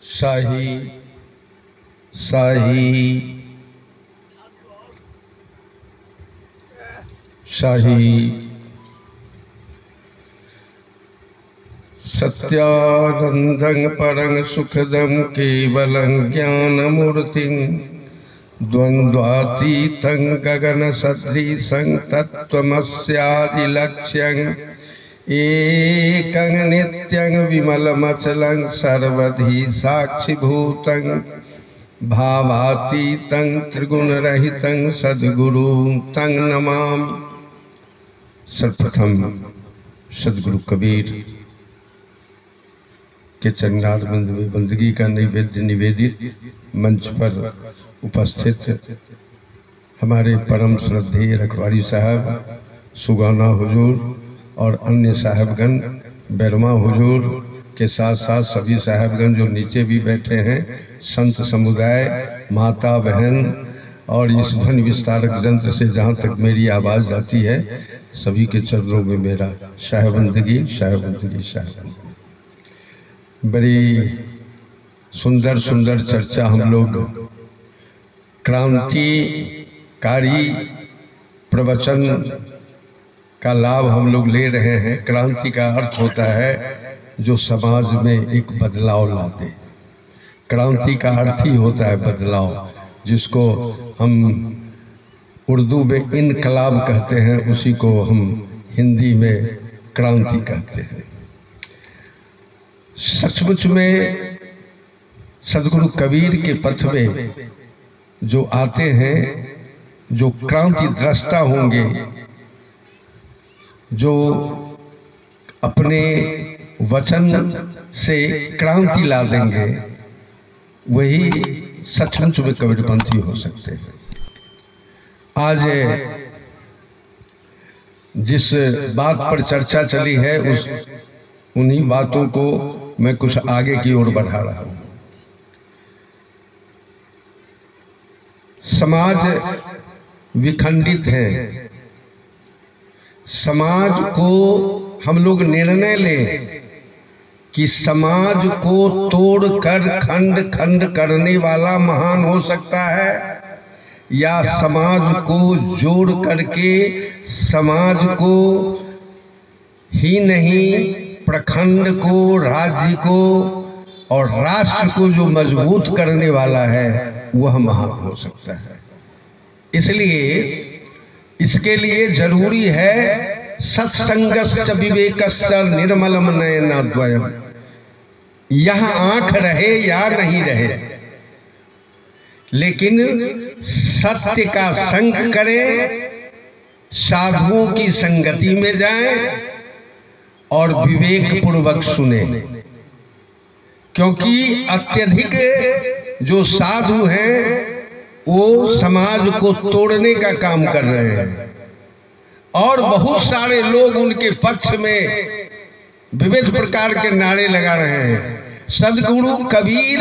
शाही शाही शाही सत्यानंदं परं सुखदं केवलं ज्ञानमूर्तिं द्वन्द्वातीतं गगनसदृशं तत्त्वमस्यादिलक्ष्यं एकं नित्यं विमलमचलं सर्वधी साक्षिभूतं भावातीतं त्रिगुणरहितं सद्गुरुं तं नमामि। सर्वप्रथम सद्गुरु कबीर के चरणारविंद में बंदगी का नैवेद्य निवेदित मंच पर उपस्थित हमारे परम श्रद्धेय रखवारी साहब, सुगाना हुजूर और अन्य साहबगण, बैरमा हुजूर के साथ साथ सभी साहबगण जो नीचे भी बैठे हैं, संत समुदाय, माता बहन और इस ध्वनि विस्तारक यंत्र से जहाँ तक मेरी आवाज़ जाती है, सभी के चरणों में मेरा शाहबंदगी शाहबंदगी शाहबंदगी। बड़ी सुंदर सुंदर चर्चा हम लोग क्रांतिकारी प्रवचन का लाभ हम लोग ले रहे हैं। क्रांति का अर्थ होता है जो समाज में एक बदलाव ला दे। क्रांति का अर्थ ही होता है बदलाव, जिसको हम उर्दू में इनकलाब कहते हैं, उसी को हम हिंदी में क्रांति कहते हैं। सचमुच में सदगुरु कबीर के पथ में जो आते हैं, जो क्रांति दृष्टा होंगे, जो अपने वचन से क्रांति ला देंगे, वही सचमुच में कबीरपंथी हो सकते हैं। आज जिस बात पर चर्चा चली है, उन्हीं बातों को मैं कुछ आगे की ओर बढ़ा रहा हूं। समाज विखंडित है। समाज को हम लोग निर्णय लें कि समाज को तोड़कर खंड खंड करने वाला महान हो सकता है, या समाज को जोड़ करके समाज को ही नहीं, प्रखंड को, राज्य को और राष्ट्र को जो मजबूत करने वाला है वह महान हो सकता है। इसलिए इसके लिए जरूरी है सत्संगश्च विवेकश्च निर्मलम नयनाद्वयम्। यह आंख रहे या नहीं रहे, लेकिन सत्य का संग करें, साधुओं की संगति में जाएं और विवेक पूर्वक सुने। क्योंकि अत्यधिक जो साधु हैं वो समाज को तोड़ने का काम कर रहे हैं, और बहुत सारे लोग उनके पक्ष में विविध प्रकार के नारे लगा रहे हैं। सदगुरु कबीर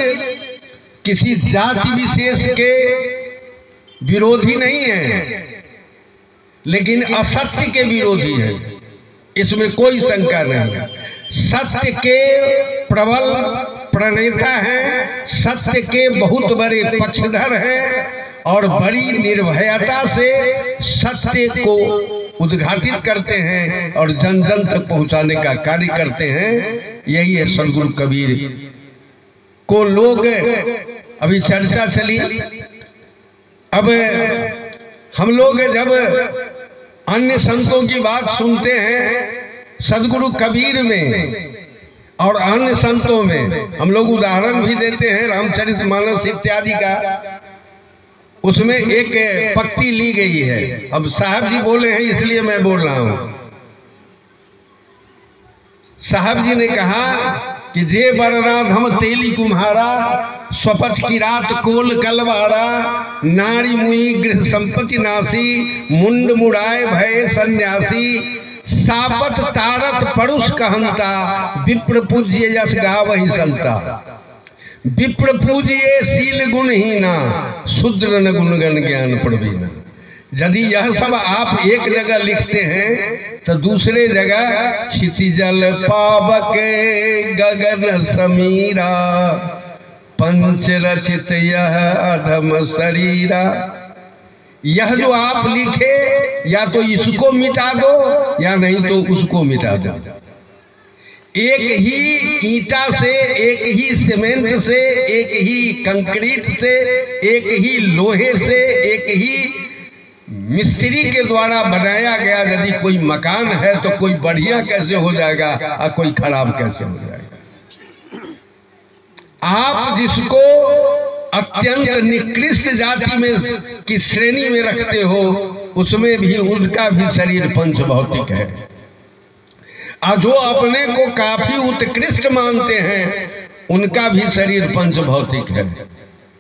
किसी जाति विशेष के विरोधी नहीं है, लेकिन असत्य के विरोधी है, इसमें कोई शंका नहीं है। सत्य के प्रबल प्रणेता हैं, सत्य के बहुत बड़े पक्षधर हैं और बड़ी निर्भयता से सत्य को उद्घाटित करते हैं और जन जन तक पहुंचाने का कार्य करते हैं। यही है सदगुरु कबीर को लोग, अभी चर्चा चली, अब हम लोग जब अन्य संतों की बात सुनते हैं, सदगुरु कबीर में और अन्य संतों में हम लोग उदाहरण भी देते हैं, रामचरितमानस इत्यादि का, उसमें एक पंक्ति ली गई है। अब साहब जी बोले हैं इसलिए मैं बोल रहा हूं। साहब जी ने कहा कि जे बरराधम तेली कुम्हारा, स्वपच की रात कोल कलवारा, नारी मुई गृह संपत्ति नासी, मुंड मुड़ाए भय सन्यासी, सापत तारत परुष कहंता, विप्र पूज्य यश गावहि संता। विप्र पूज्य शील गुणहीना, शूद्र न गुणगण ज्ञान प्रवीणा। यदि यह सब आप एक जगह लिखते हैं तो दूसरे जगह क्षितिजल पावक गगन समीरा, पंच रचित यह अधम शरीरा। यह जो आप लिखे या तो इसको मिटा दो या नहीं तो उसको मिटा दो। एक ही ईंटा से, एक ही सीमेंट से, एक ही कंक्रीट से, एक ही लोहे से, एक ही मिस्त्री के द्वारा बनाया गया यदि कोई मकान है तो कोई बढ़िया कैसे हो जाएगा और कोई खराब कैसे हो जाएगा। आप जिसको अत्यंत निकृष्ट जाति में की श्रेणी में रखते हो उसमें भी उनका भी शरीर पंच भौतिक है, और जो अपने को काफी उत्कृष्ट मानते हैं उनका भी शरीर पंच भौतिक है।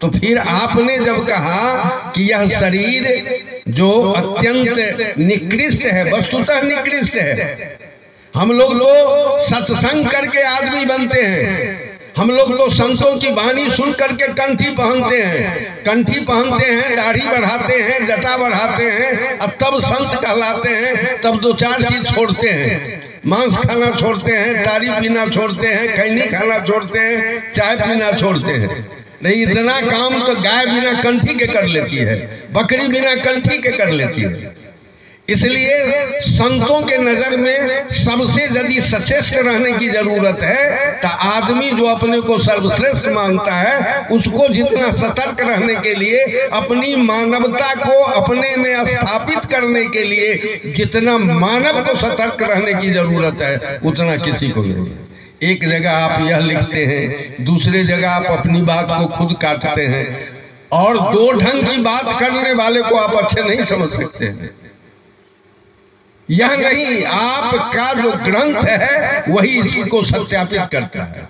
तो फिर आपने जब कहा कि यह शरीर जो अत्यंत निकृष्ट है, वस्तुतः निकृष्ट है। हम लोग तो सत्संग करके आदमी बनते हैं, हम लोग तो संतों की वाणी सुन करके कंठी पहनते हैं, कंठी पहनते हैं, दाढ़ी बढ़ाते हैं, जटा बढ़ाते हैं, अब तब संत कहलाते हैं। तब दो चार चीज छोड़ते हैं, मांस खाना छोड़ते हैं, दाढ़ी पीना छोड़ते हैं, खैनी खाना छोड़ते हैं, चाय पीना छोड़ते हैं। नहीं, इतना काम तो गाय बिना कंठी के कर लेती है, बकरी बिना कंठी के कर लेती है। इसलिए संतों के नजर में सबसे यदि सचेष्ट रहने की जरूरत है तो आदमी जो अपने को सर्वश्रेष्ठ मानता है उसको जितना सतर्क रहने के लिए, अपनी मानवता को अपने में स्थापित करने के लिए जितना मानव को सतर्क रहने की जरूरत है उतना किसी को नहीं। एक जगह आप यह लिखते हैं, दूसरे जगह आप अपनी बात को खुद काटते हैं, और दो ढंग की बात करने वाले को आप अच्छे नहीं समझ सकते हैं। यह नहीं, आपका जो ग्रंथ है वही इसको सत्यापित करता है।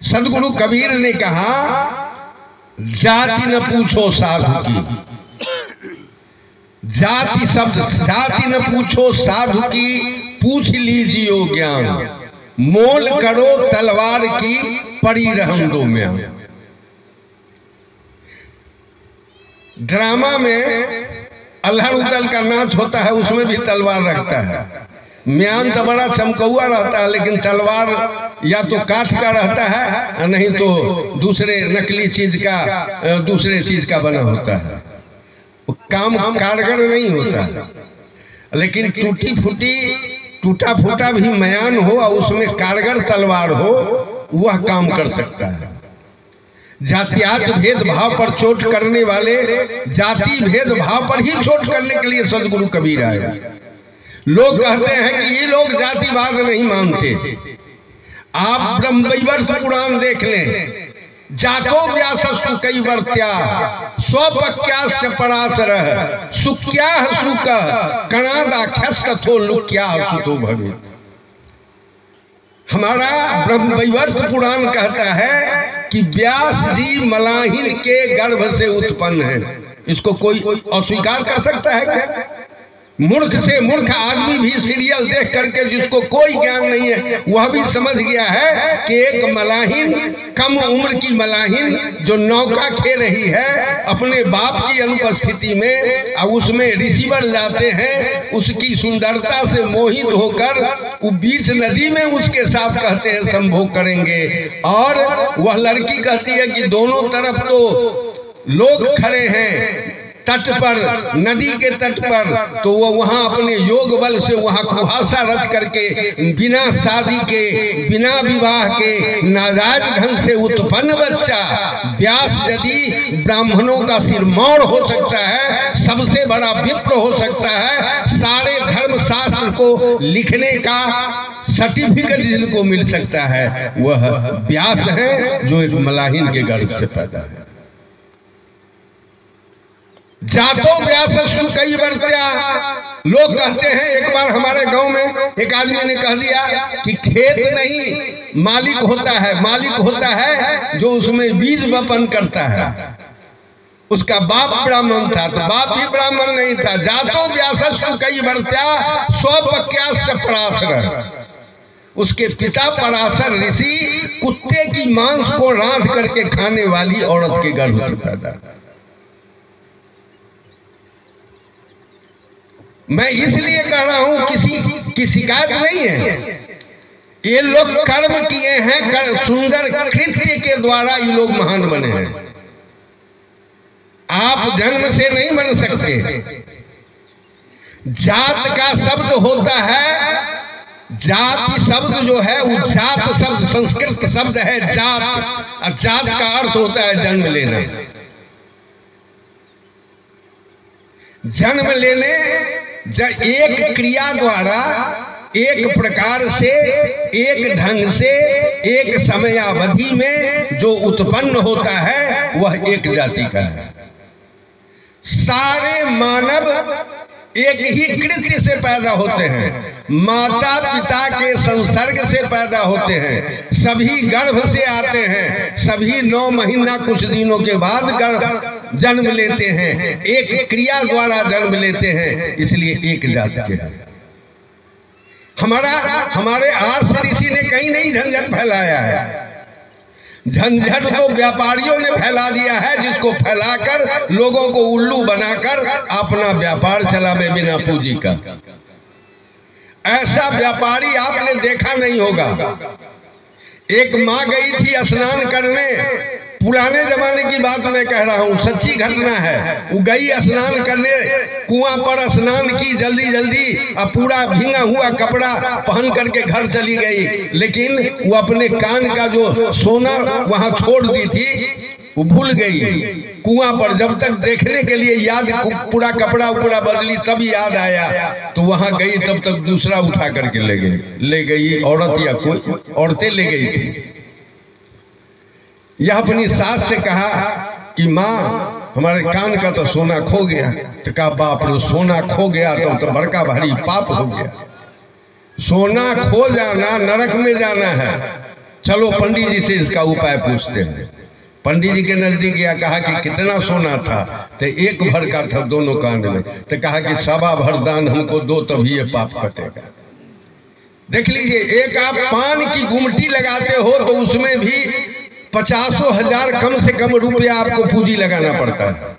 सदगुरु कबीर ने कहा, जाति न पूछो साधु की, जाति शब्द, जाति न पूछो साधु की, पूछ लीजियो ज्ञान, मोल करो तलवार की, पड़ी रहम दो म्यान। ड्रामा में अल्हड़ उदल का नाच होता है, उसमें भी तलवार रखता है। म्यान तो बड़ा चमकौआ रहता है, लेकिन तलवार या तो काठ का रहता है नहीं तो दूसरे नकली चीज का, दूसरे चीज का बना होता है। वो काम कारगर नहीं होता। लेकिन टूटी फूटी, टूटा फूटा भी म्यान हो और उसमें कारगर तलवार हो, वह काम कर सकता है। जातियात भेदभाव पर चोट करने वाले जाति भेदभाव पर ही चोट करने के लिए सदगुरु कबीर आए। लोग कहते हैं कि ये लोग जातिवाद नहीं मानते। आप ब्रह्मवैवर्त पुराण देख लें, जातो व्यासस्तु कई वर्त्या स्वपक्यास्य पराशर सुक्या सुक कणादाख्यस कथो लुक्या सुतो भवे। हमारा ब्रह्मवैवर्त पुराण कहता है कि व्यास जी मलाहिन के गर्भ से उत्पन्न है। इसको कोई अस्वीकार कर सकता है क्या? मूर्ख से मूर्ख आदमी भी सीरियल देख करके, जिसको कोई ज्ञान नहीं है, वह भी समझ गया है कि एक मलाहिन, कम उम्र की मलाहिन जो नौका खे रही है अपने बाप की अनुपस्थिति में, और उसमें रिसीवर जाते हैं, उसकी सुंदरता से मोहित होकर वो बीच नदी में उसके साथ कहते हैं संभोग करेंगे, और वह लड़की कहती है कि दोनों तरफ तो लोग खड़े हैं तट पर, नदी के तट पर, तो वो वहां अपने योग बल से वहां कुहासा रच करके बिना शादी के, बिना विवाह के, नाजायज ढंग से उत्पन्न बच्चा व्यास यदि ब्राह्मणों का सिरमौर हो सकता है, सबसे बड़ा विप्र हो सकता है, सारे धर्म शास्त्र को लिखने का सर्टिफिकेट जिनको मिल सकता है वह व्यास है, जो एक मलाहिन के गर्भ से पैदा है। जातो व्यासस्तु कई वर्त्या। लोग कहते हैं, एक बार हमारे गांव में एक आदमी ने कह दिया कि खेत नहीं मालिक होता है, मालिक होता है जो उसमें बीज वपन करता है। उसका बाप ब्राह्मण था तो बाप ही ब्राह्मण नहीं था। जातो व्यासस्तु कई वर्त्या स्वपक्यास्य पराशर। उसके पिता पराशर ऋषि कुत्ते की मांस को रांध करके खाने वाली औरत के गर्भ से पैदा। मैं इसलिए कह रहा हूं, किसी की शिकायत नहीं है, ये लोग कर्म किए हैं, सुंदर कृत्य के द्वारा ये लोग महान बने हैं। आप जन्म से नहीं बन सकते। जात का शब्द होता है, जाति शब्द जो है वो जात शब्द संस्कृत शब्द है जात, और जात का अर्थ होता है जन्म लेना। जन्म लेने एक क्रिया द्वारा एक प्रकार से, एक ढंग से, एक समयावधि में जो उत्पन्न होता है वह एक जाति का है। सारे मानव एक ही कृत्य से पैदा होते हैं, माता पिता के संसर्ग से पैदा होते हैं, सभी गर्भ से आते हैं, सभी 9 महीना कुछ दिनों के बाद जन्म लेते हैं, एक क्रिया द्वारा जन्म लेते हैं, इसलिए एक जाति के हैं। हमारे आर्ष ऋषि ने कहीं नहीं झंझट फैलाया है। झंझट तो व्यापारियों ने फैला दिया है, जिसको फैलाकर लोगों को उल्लू बनाकर अपना व्यापार चलावे बिना पूंजी का। ऐसा व्यापारी आपने देखा नहीं होगा। एक माँ गई थी स्नान करने, पुराने जमाने की बात मैं कह रहा हूँ, सच्ची घटना है। वो गई स्नान करने, कुआं पर स्नान की जल्दी जल्दी, और पूरा भींगा हुआ कपड़ा पहन करके घर चली गई, लेकिन वो अपने कान का जो सोना वहां छोड़ दी थी वो भूल गई। कुआं पर जब तक देखने के लिए याद, पूरा कपड़ा पूरा बदली तब याद आया, तो वहां गई, तब तक दूसरा उठा करके ले गई औरत, या कोई औरतें ले गई थी। यह अपनी सास से कहा कि माँ हमारे कान का तो सोना खो गया। तो कहा बाप रे, सोना खो गया तो बड़का भारी पाप हो गया। सोना खो जाना नरक में जाना है। चलो पंडित जी से इसका उपाय पूछते हैं। पंडित जी के नजदीक गया, कहा कि कितना सोना था? तो 1 भर का था दोनों कान में। तो कहा कि 1.25 भर दान हमको दो, तभी ये पाप कटेगा। देख लीजिए, एक आप पान की गुमटी लगाते हो तो उसमें भी 50,000 कम से कम रुपया आपको पूंजी लगाना पड़ता है।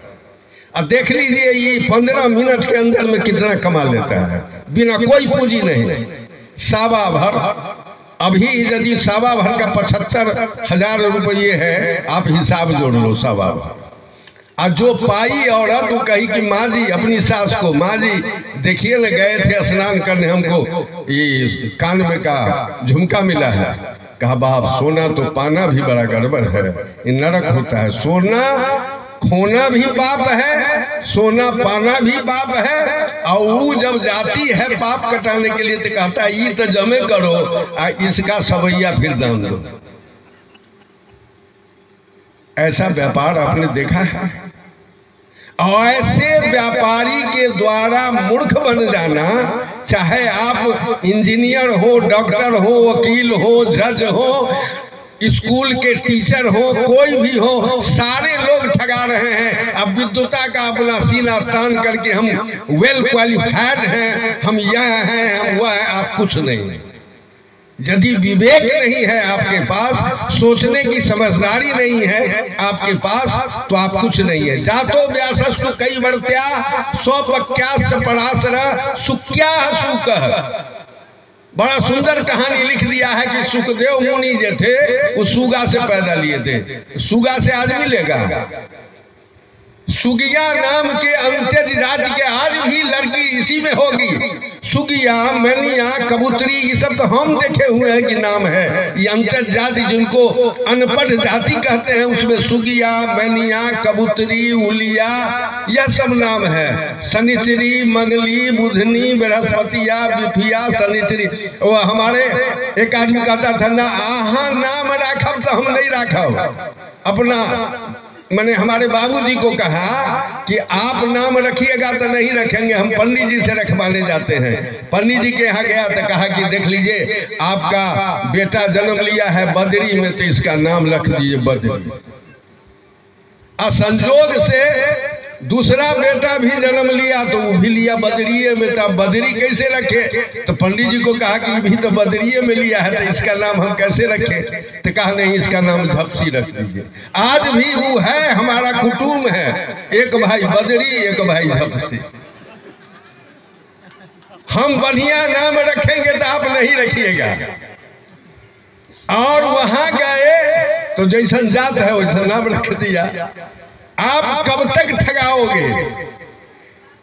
अब देख लीजिए ये 15 मिनट के अंदर में कितना कमा लेता है बिना कोई पूंजी नहीं। 1.25 भर, अभी यदि 1.25 भर का 75,000 रुपये है, आप हिसाब जोड़ लो 1.25 भर। और जो पाई औरत वो कही कि माँ जी, अपनी सास को, माँ जी देखिए न, गए थे स्नान करने, हमको ये कान में का झुमका मिला है। कहा बाप, सोना तो पाना भी बड़ा गड़बड़ है, ये नरक होता है। सोना खोना भी पाप है, सोना पाना भी पाप है। और वो जब जाती है पाप कटाने के लिए तो कहता है ये तो जमे करो, इसका सवैया फिर दान दो। ऐसा व्यापार आपने देखा है? और ऐसे व्यापारी के द्वारा मूर्ख बन जाना, चाहे आप इंजीनियर हो, डॉक्टर हो, वकील हो, जज हो, स्कूल के टीचर हो, कोई भी हो, सारे लोग ठगा रहे हैं। अब विद्वता का अपना सीना तान करके हम वेल क्वालिफाइड हैं, हम यह हैं, हम वह है। आप कुछ नहीं। यदि विवेक नहीं है आपके पास, सोचने की समझदारी नहीं है आपके पास, तो आप कुछ नहीं है। जातो व्यासस्तु कई वर्त्या स्वपक्यास पराशर सुक्या सुक। बड़ा सुंदर कहानी लिख दिया है कि सुखदेव मुनि जो थे वो सुगा से पैदा लिए थे। सुगा से आदमी लेगा? सुगिया नाम के अंत्यज जाति के आज भी लड़की इसी में होगी। सुगिया, मैनिया, कबूतरी, ये सब तो हम देखे हुए हैं कि नाम है। ये अंत्यज जाति जिनको अनपढ़ जाति कहते हैं, उसमें सुगिया, मैनिया, कबूतरी, उलिया, यह सब नाम है। शनिचरी, मंगली, बुधनी, बृहस्पतिया, बिफिया, शनिचरी। वो हमारे एक आदमी कहता था ना, आहा नाम राखब तो हम नहीं राखब अपना। मैंने हमारे बाबूजी को कहा कि आप नाम रखिएगा तो नहीं रखेंगे, हम पंडित जी से रखवाने जाते हैं। पंडित जी के यहाँ गया तो कहा कि देख लीजिए, आपका बेटा जन्म लिया है बद्री में, तो इसका नाम रख दीजिए बद्री। असंजोग से दूसरा बेटा भी जन्म लिया तो वो भी लिया बद्रीये में, तो बद्री कैसे रखे? तो पंडित जी को कहा कि भी तो बद्रीये में लिया है, तो इसका नाम हम कैसे रखें? तो कहा नहीं, इसका नाम झपसी रख दीजिए। आज भी वो है, हमारा कुटुंब है, एक भाई बद्री, एक भाई झपसी। हम बढ़िया नाम रखेंगे तो आप नहीं रखिएगा। और वहां गए तो जैसन जात है वैसा नाम रख दिया। आप कब तक ठगाओगे?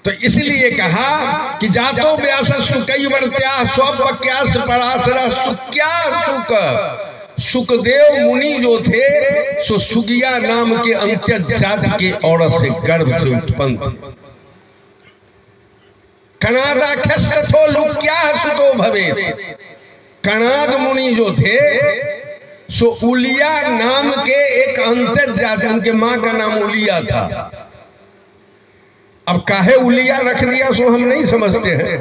तो इसलिए कहा कि जातो व्यास सुकई वर्त्या स्वप्यास पराशर सुक्या सुक। सुखदेव मुनि जो थे सो सुगिया नाम के अंत्य जात के औरत से गर्भ से उत्पन्न। कनादा खस्तो लुक्या सुतो भवे। कनाद मुनि जो थे सो उलिया नाम के एक अंतर जाति, उनके मां का नाम उलिया था। अब काहे उलिया रख दिया सो हम नहीं समझते हैं,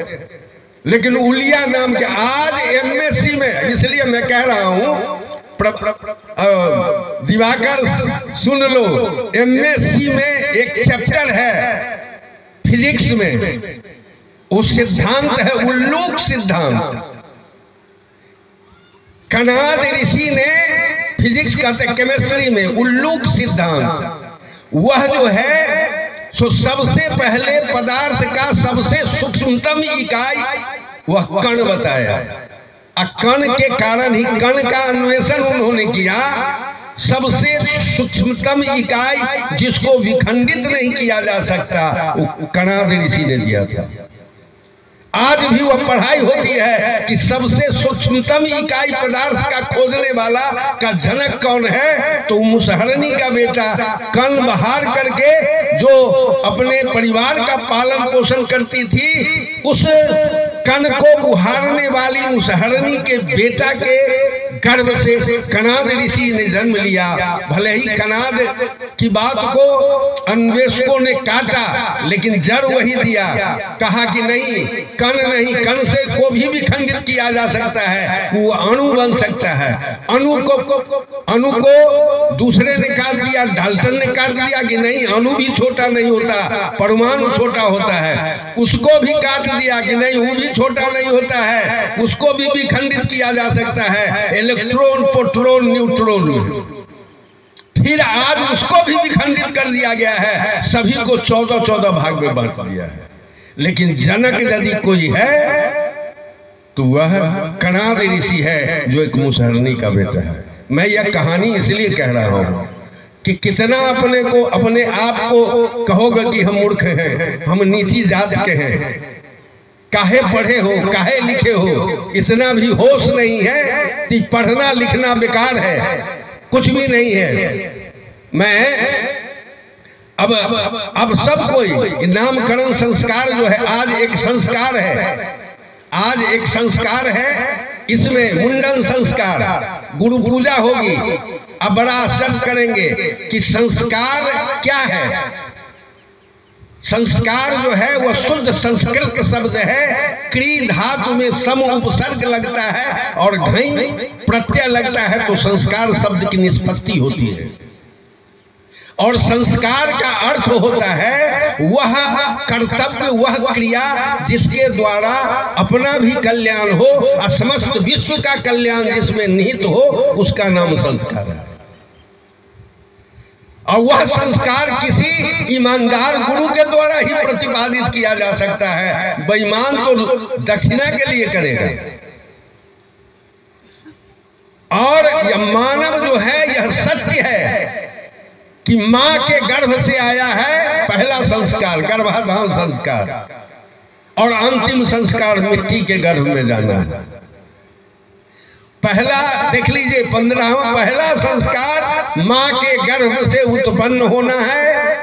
लेकिन उलिया नाम के आज एमएससी में, इसलिए मैं कह रहा हूं दिवाकर सुन लो, एमएससी में एक चैप्टर है फिजिक्स में, वो सिद्धांत है उल्लूक सिद्धांत। कनाद ऋषि ने फिजिक्स कहते केमिस्ट्री में उल्लूक सिद्धांत, वह जो है सो सबसे पहले पदार्थ का सबसे सूक्ष्मतम इकाई वह कण बताया। कण के कारण ही कण का अन्वेषण उन्होंने किया। सबसे सूक्ष्मतम इकाई जिसको विखंडित नहीं किया जा सकता वो कनाद ऋषि ने दिया था। आज भी वह पढ़ाई होती है कि सबसे सूक्ष्मतम इकाई पदार्थ का खोजने वाला का जनक कौन है, तो मुसहरनी का बेटा कण बहार करके जो अपने परिवार का पालन पोषण करती थी, उस कण को बुहारने वाली मुसहरनी के बेटा के गर्भ से कनाद ऋषि ने जन्म लिया। भले ही कनाद की बात को अन्वेषकों ने काटा, लेकिन जड़ वही दिया। कहा कि नहीं, कण नहीं, कण से को भी विखंडित किया जा सकता है, वो अणु बन सकता है। अणु को दूसरे ने काट दिया, डाल्टन ने काट दिया कि नहीं, अणु भी छोटा नहीं होता, परमाणु छोटा होता है। उसको भी काट दिया कि नहीं, वो भी छोटा नहीं होता है, उसको भी विखंडित किया जा सकता है, इलेक्ट्रॉन, प्रोटॉन, न्यूट्रॉन। फिर आज उसको भी विखंडित कर दिया गया है, सभी को 14-14 भाग में बांट दिया है। लेकिन जनक यदि कोई है तो वह कनाद ऋषि है, जो एक मुसहरनी का बेटा है। मैं यह कहानी इसलिए कह रहा हूं कि कितना अपने को, अपने आप को कहोगे कि हम मूर्ख हैं, हम नीची जात के हैं, काहे पढ़े हो, काहे लिखे हो, इतना भी होश नहीं है कि पढ़ना लिखना बेकार है, कुछ भी नहीं है। मैं अब सब कोई नामकरण संस्कार जो है आज एक संस्कार है, आज एक संस्कार है, इसमें मुंडन संस्कार, गुरु पूजा होगी। अब बड़ा आश्चर्य करेंगे कि संस्कार क्या है। संस्कार जो है वह शुद्ध संस्कृत शब्द है, क्री धातु में सम उपसर्ग लगता है और घई प्रत्यय लगता है, तो संस्कार शब्द की निष्पत्ति होती है। और संस्कार का अर्थ होता है वह कर्तव्य, वह क्रिया जिसके द्वारा अपना भी कल्याण हो और समस्त विश्व का कल्याण जिसमें निहित हो, उसका नाम संस्कार है। और वह संस्कार किसी ईमानदार गुरु के द्वारा ही प्रतिपादित किया जा सकता है। बेईमान तो दक्षिणा के लिए करेगा। और यह मानव जो है यह सत्य है कि मां के गर्भ से आया है पहला संस्कार, गर्भाधान संस्कार, और अंतिम संस्कार मिट्टी के गर्भ में जाना है। पहला देख लीजिए, 15वां पहला संस्कार मां के गर्भ से उत्पन्न होना है,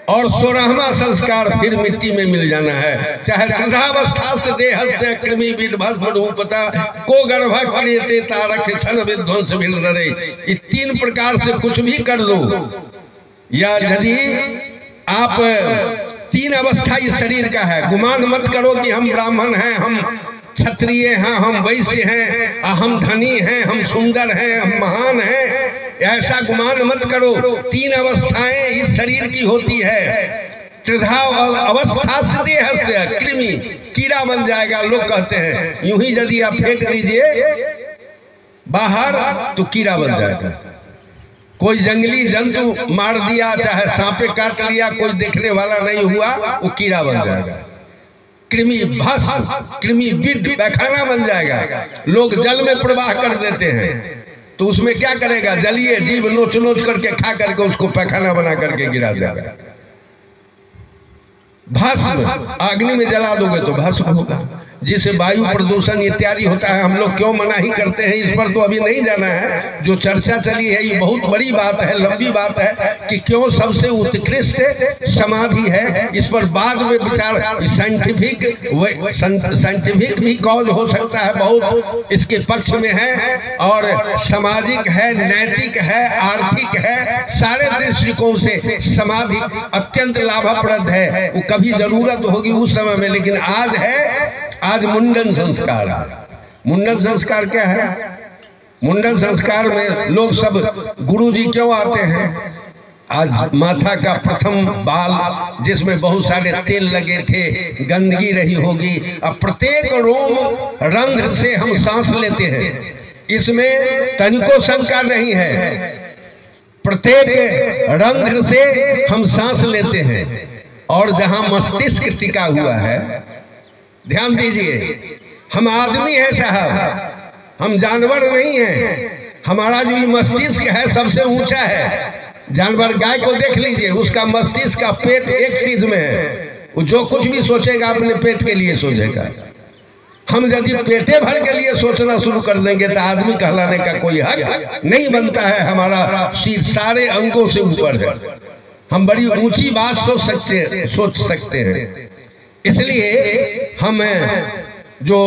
और 16वां संस्कार फिर मिट्टी में मिल जाना है। चाहे त्रिधावस्था से देह से कृमि विध्वंस रूपता को गर्भ क्रियते तारक क्षण विध्वंस भिल रहे। इस 3 प्रकार से कुछ भी कर लो, या यदि आप 3 अवस्था इस शरीर का है, गुमान मत करो कि हम ब्राह्मण हैं, हम क्षत्रिय हैं, हम वैश्य हैं, हम धनी हैं, हम सुंदर हैं, हम महान हैं, ऐसा गुमान मत करो। 3 अवस्थाएं इस शरीर की होती है। त्रिधा अवस्था से देह से कृमि, कीड़ा बन जाएगा, लोग कहते हैं। यूं ही यदि आप फेंक लीजिए बाहर तो कीड़ा बन जाएगा। कोई जंगली जंतु मार दिया, चाहे सांपे काट लिया, कोई देखने वाला नहीं हुआ, वो कीड़ा बन जाएगा। कृमि भस्म, कृमि विद पैखाना बन जाएगा। लोग जल में प्रवाह कर देते हैं। तो उसमें क्या करेगा? जलीय जीव नोच नोच करके खा करके उसको पैखाना बना करके गिरा देगा। भस्म अग्नि में जला दोगे तो भस्म होगा। जिसे वायु प्रदूषण इत्यादि होता है, हम लोग क्यों मनाही करते हैं, इस पर तो अभी नहीं जाना है। जो चर्चा चली है ये बहुत बड़ी बात है, लंबी बात है कि क्यों सबसे उत्कृष्ट समाधि है। इस पर बाद में विचार, साइंटिफिक भी कॉज हो सकता है, बहुत इसके पक्ष में है, और सामाजिक है, नैतिक है, आर्थिक है, सारे दृष्टिकोण से समाधि अत्यंत लाभप्रद है। वो कभी जरूरत होगी उस समय में, लेकिन आज है, आज मुंडन संस्कार। मुंडन संस्कार क्या है? मुंडन संस्कार में लोग सब गुरुजी क्यों आते हैं? आज माथा का प्रथम बाल जिसमें बहुत सारे तेल लगे थे, गंदगी रही होगी, अब प्रत्येक रोम रंध्र से हम सांस लेते हैं, इसमें तनिको शंका नहीं है। प्रत्येक रंध्र से हम सांस लेते हैं, और जहां मस्तिष्क टिका हुआ है, ध्यान दीजिए, हम आदमी हैं साहब, हम जानवर नहीं हैं। हमारा जो मस्तिष्क है सबसे ऊंचा है। जानवर गाय को देख लीजिए, उसका मस्तिष्क का पेट एक सीध में है, वो जो कुछ भी सोचेगा अपने पेट के लिए सोचेगा। हम यदि पेटे भर के लिए सोचना शुरू कर देंगे तो आदमी कहलाने का कोई हक नहीं बनता है। हमारा सिर सारे अंगों से ऊपर है, हम बड़ी ऊंची बात सोच सकते हैं। इसलिए हम जो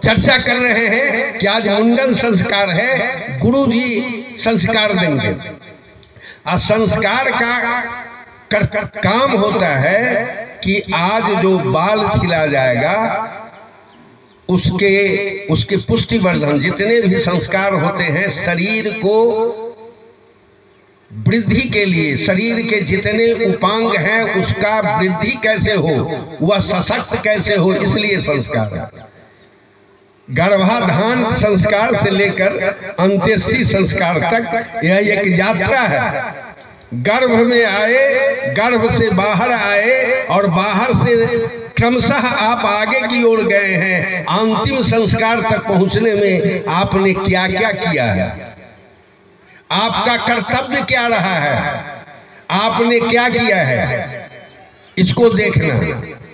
चर्चा कर रहे हैं कि आज मुंडन संस्कार है, गुरु जी संस्कार देंगे। और संस्कार का काम होता है कि आज जो बाल छिला जाएगा उसके पुष्टिवर्धन, जितने भी संस्कार होते हैं शरीर को वृद्धि के लिए, शरीर के जितने उपांग हैं उसका वृद्धि कैसे हो, वह सशक्त कैसे हो, इसलिए संस्कार है। गर्भाधान संस्कार से लेकर अंत्येष्टि संस्कार तक यह एक यात्रा है। गर्भ में आए, गर्भ से बाहर आए, और बाहर से क्रमशः आप आगे की ओर गए हैं। अंतिम संस्कार तक पहुंचने में आपने क्या क्या किया है, आपका कर्तव्य क्या रहा है, आपने क्या किया है, इसको देखना।